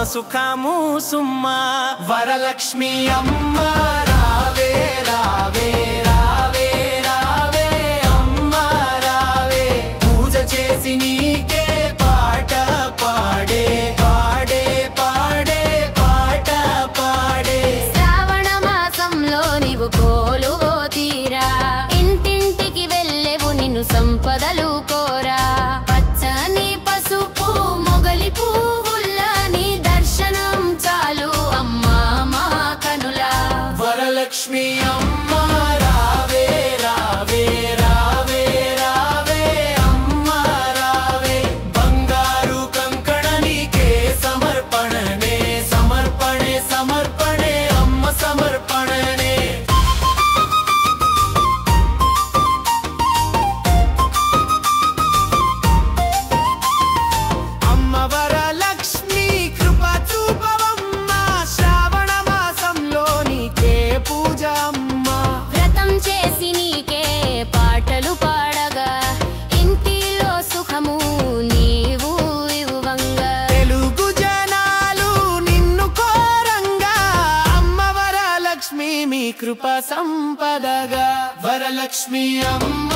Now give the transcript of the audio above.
సుఖము సుమ్మ వరలక్ష్మి అమ్మ రావే రావే రావే రావే అమ్మ రావే పూజ చేసి నీకే పాట పాడే పాడే పాడే పాట పాడే శ్రావణ మాసంలో నీవు కోలువో తీరా ఇంటింటికి వెళ్ళేవు నిన్ను సంపదలు కోరా పచ్చని పసుపు మొగలి పువ్వుల్లా నీ దర్శనం చాలు అమ్మా మా కనులా వరలక్ష్మి అమ్మ రావే రావే రావే రావే అమ్మ రావే బంగారు కంకణ నీకే సమర్పణనే సమర్పణే సమర్పణే అమ్మ సమర్పణనే అమ్మ వరలక్ష్మి కృప చూపవమ్మ శ్రావణ మాసంలో నీకే పూజ అమ్మ వ్రతం చేసి నీకే పాటలు పాడగా ఇంటిలో సుఖము నీవు ఇవ్వంగా తెలుగు జనాలు నిన్ను కోరంగా అమ్మ వరలక్ష్మి మీ కృప సంపదగా వరలక్ష్మి అమ్మ